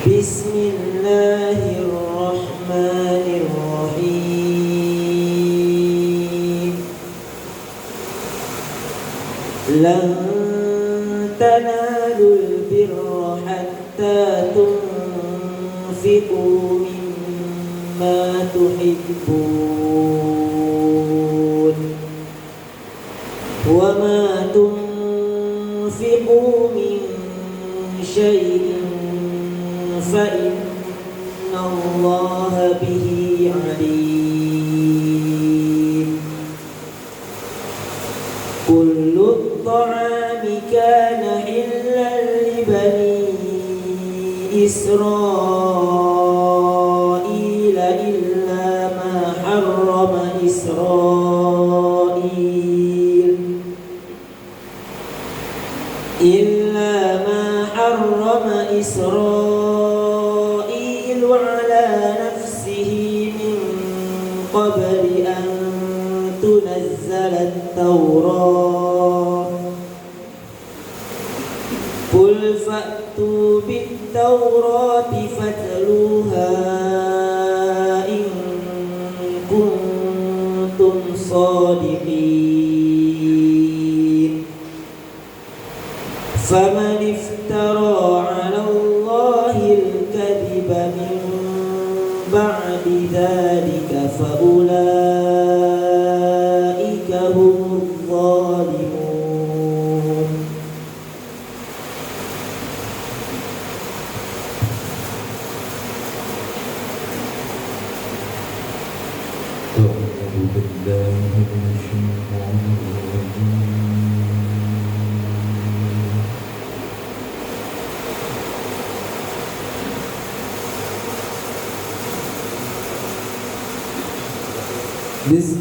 بسم الله الرحمن الرحيم. لن تنالوا البر حتى تنفقوا مما تحبون وما تنفقوا من شيء فإن الله به عليم. كل الطعام كان حلا لبني إسرائيل إلا ما حرم إسرائيل على نفسه من قبل أن تنزل التوراة. قل فأتوا بالتوراة فاتلوها إن كنتم صادقين. فمن افترى على الله الكذب من بعد ذلك فأولئك هم الظالمون. أعوذ بالله من الشيطان الرجيم. بسم